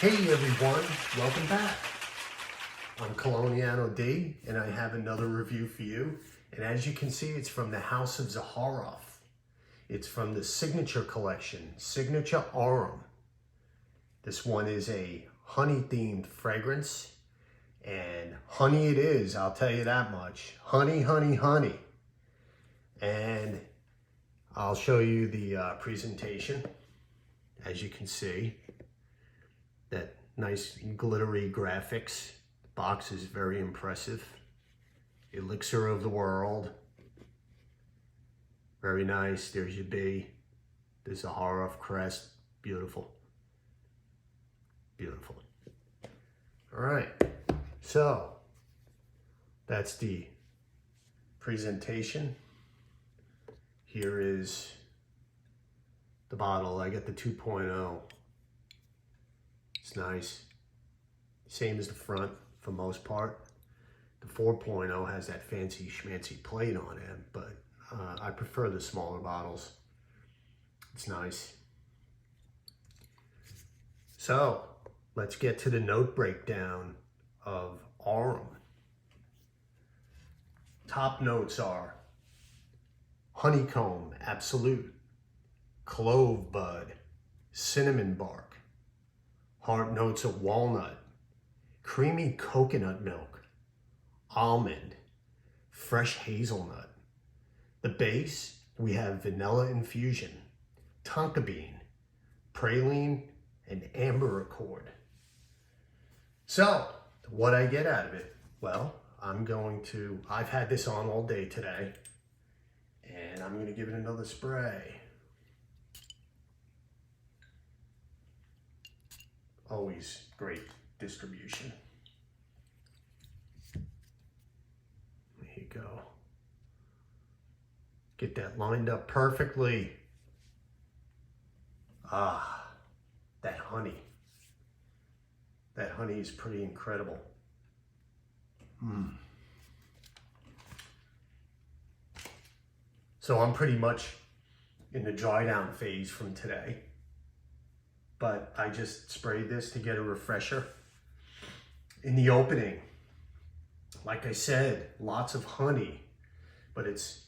Hey everyone, welcome back. I'm Coloniano D and I have another review for you. And as you can see, it's from the House of Zaharoff. It's from the Signature Collection, Signature AURUM. This one is a honey themed fragrance, and honey it is, I'll tell you that much. Honey, honey, honey. And I'll show you the presentation. As you can see, that nice glittery graphics. The box is very impressive. Elixir of the world. Very nice. There's your B. The Zaharoff crest. Beautiful. Beautiful. All right. So that's the presentation. Here is the bottle. I got the 2.0. It's nice. Same as the front for most part. The 4.0 has that fancy schmancy plate on it, but I prefer the smaller bottles. It's nice. So let's get to the note breakdown of AURUM. Top notes are honeycomb, absolute, clove bud, cinnamon bark, heart notes of walnut, creamy coconut milk, almond, fresh hazelnut. The base, we have vanilla infusion, tonka bean, praline, and amber accord. So, what I get out of it? Well, I've had this on all day today, and I'm going to give it another spray. Always great distribution. There you go. Get that lined up perfectly. Ah, that honey. That honey is pretty incredible. So I'm pretty much in the dry down phase from today. But I just sprayed this to get a refresher. In the opening, like I said, lots of honey, but it's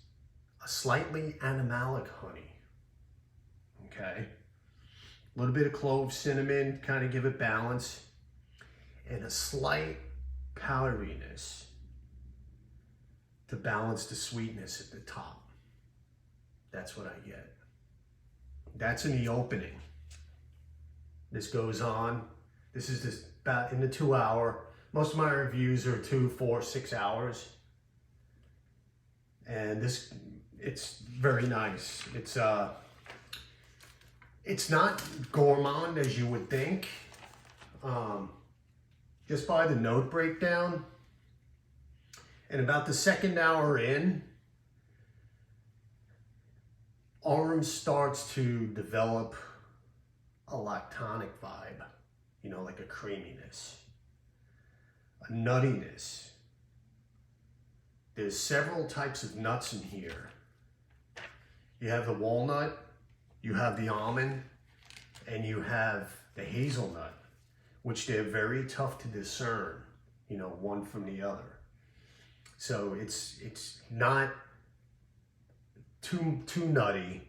a slightly animalic honey, okay? A little bit of clove, cinnamon, kind of give it balance, and a slight powderiness to balance the sweetness at the top. That's what I get. That's in the opening. This goes on. This is just about in the 2 hour. Most of my reviews are 2, 4, 6 hours. And this, it's very nice. It's not gourmand as you would think. Just by the note breakdown. And about the second hour in, AURUM starts to develop a lactonic vibe, you know, like a creaminess, a nuttiness. There's several types of nuts in here. You have the walnut, you have the almond, and you have the hazelnut, which they're very tough to discern, you know, one from the other. So it's not too nutty.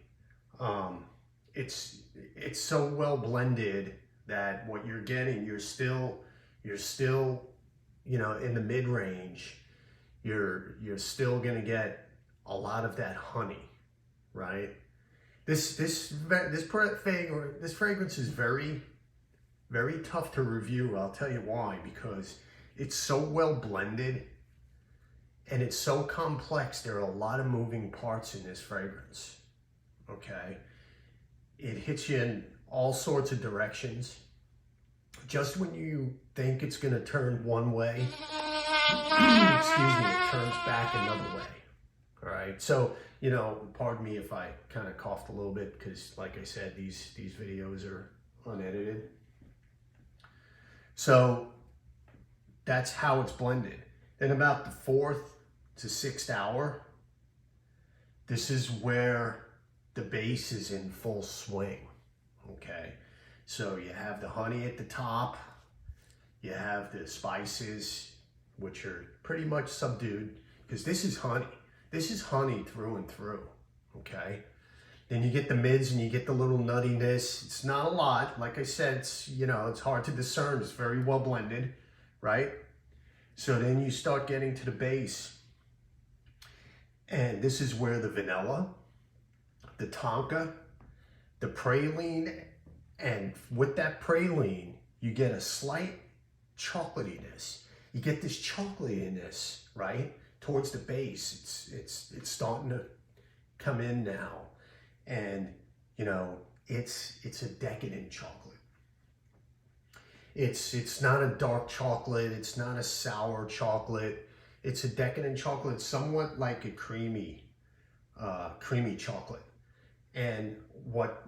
It's so well blended that what you're getting, you're still, you know, in the mid range. You're still gonna get a lot of that honey, right? This fragrance is very, very tough to review. I'll tell you why, because it's so well blended and it's so complex. There are a lot of moving parts in this fragrance, okay? It hits you in all sorts of directions. Just when you think it's gonna turn one way, excuse me, it turns back another way, all right? So, you know, pardon me if I kind of coughed a little bit because, like I said, these videos are unedited. So that's how it's blended. Then about the 4th to 6th hour, this is where the base is in full swing, okay? So you have the honey at the top, you have the spices, which are pretty much subdued, because this is honey. This is honey through and through, okay? Then you get the mids and you get the little nuttiness. It's not a lot. Like I said, it's, you know, it's hard to discern. It's very well blended, right? So then you start getting to the base. And this is where the vanilla, the tonka, the praline, and with that praline, you get a slight chocolatiness. You get this chocolatiness, right? Towards the base. It's starting to come in now. And, you know, it's a decadent chocolate. It's not a dark chocolate. It's not a sour chocolate. It's a decadent chocolate, somewhat like a creamy chocolate. And what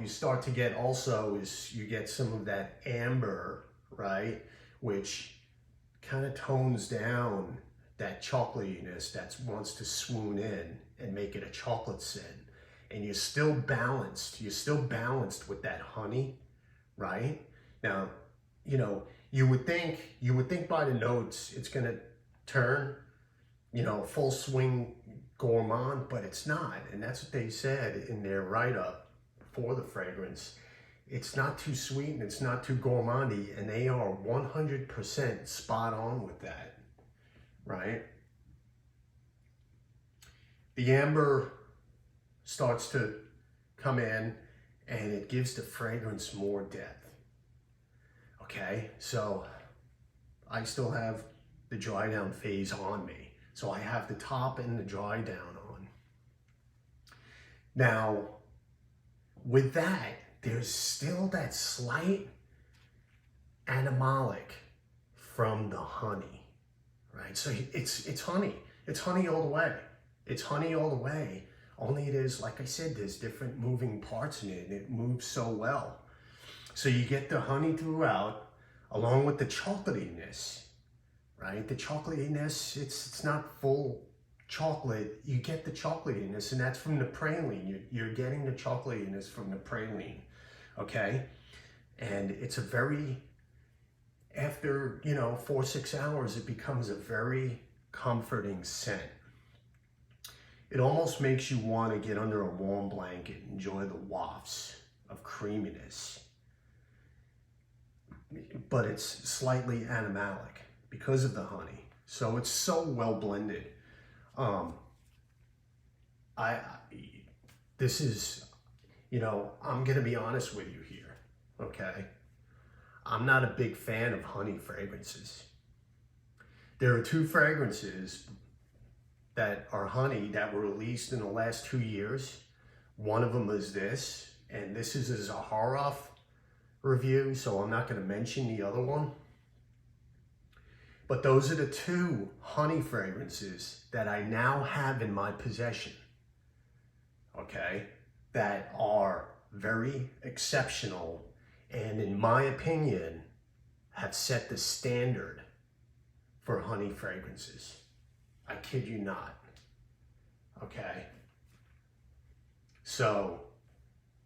you start to get also is you get some of that amber, right? Which kind of tones down that chocolatiness that wants to swoon in and make it a chocolate sin. And you're still balanced. You're still balanced with that honey, right? Now, you know, you would think by the notes it's gonna turn, you know, full swing gourmand, but it's not. And that's what they said in their write-up for the fragrance. It's not too sweet and it's not too gourmandy, and they are 100% spot on with that, right? The amber starts to come in and it gives the fragrance more depth. Okay, so I still have the dry down phase on me. So I have the top and the dry down on. Now, with that, there's still that slight animalic from the honey, right? So it's honey. It's honey all the way. It's honey all the way. Only it is, like I said, there's different moving parts in it, and it moves so well. So you get the honey throughout, along with the chocolatiness, right? The chocolatiness, it's not full chocolate. You get the chocolatiness, and that's from the praline. You're getting the chocolatiness from the praline, okay? And it's a very, after, you know, 4 or 6 hours, it becomes a very comforting scent. It almost makes you want to get under a warm blanket and enjoy the wafts of creaminess. But it's slightly animalic because of the honey. So it's so well blended. This is, you know, I'm going to be honest with you here, okay? I'm not a big fan of honey fragrances. There are 2 fragrances that are honey that were released in the last 2 years. One of them is this, and this is a Zaharoff review, so I'm not going to mention the other one. But those are the 2 honey fragrances that I now have in my possession, okay, that are very exceptional and, in my opinion, have set the standard for honey fragrances. I kid you not, okay? So,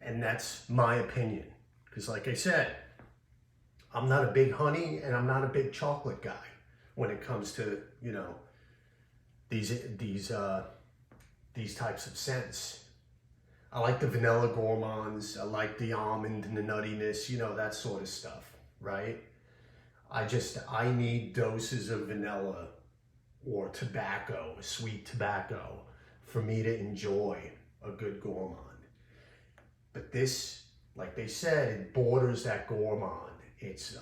and that's my opinion, because like I said, I'm not a big honey and I'm not a big chocolate guy when it comes to, you know, these types of scents. I like the vanilla gourmands, I like the almond and the nuttiness, you know, that sort of stuff, right? I need doses of vanilla or tobacco, sweet tobacco, for me to enjoy a good gourmand. But this, like they said, it borders that gourmand. It's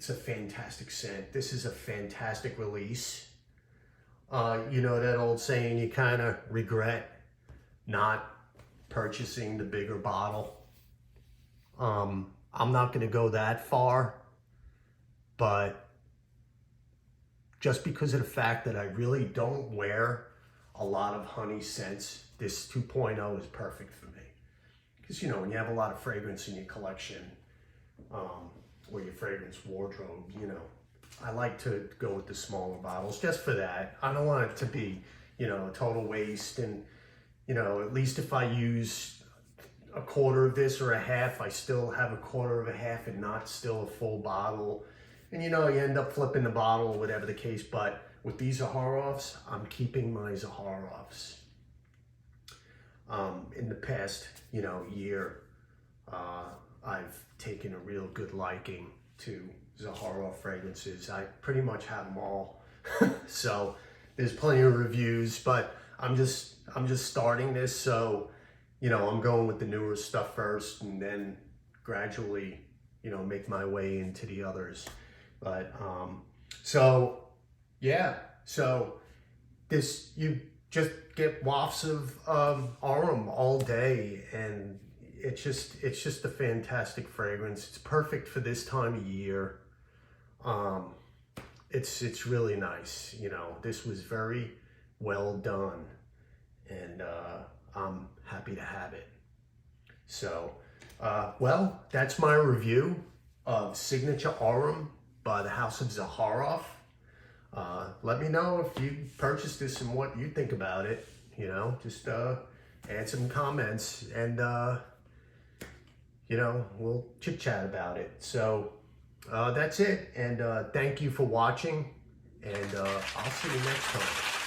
a fantastic scent. This is a fantastic release. You know that old saying, you kind of regret not purchasing the bigger bottle. I'm not going to go that far, but just because of the fact that I really don't wear a lot of honey scents, this 2.0 is perfect for me. Because, you know, when you have a lot of fragrance in your collection, or your fragrance wardrobe, you know, I like to go with the smaller bottles just for that. I don't want it to be, you know, a total waste. And, you know, at least if I use a quarter of this or a half, I still have a quarter of a half and not still a full bottle. And you know, you end up flipping the bottle, whatever the case. But with these Zaharoffs, I'm keeping my Zaharoffs. In the past, you know, year, I've taken a real good liking to Zaharoff fragrances. I pretty much have them all. So there's plenty of reviews, but I'm just starting this, so you know, I'm going with the newer stuff first and then gradually, you know, make my way into the others. But so yeah, so this, you just get wafts of AURUM all day, and it's just a fantastic fragrance. It's perfect for this time of year. It's really nice. You know, this was very well done, and I'm happy to have it. So, well, that's my review of Signature AURUM by the House of Zaharoff. Let me know if you purchased this and what you think about it. You know, just add some comments, and you know, we'll chit chat about it. So that's it, and thank you for watching, and I'll see you next time.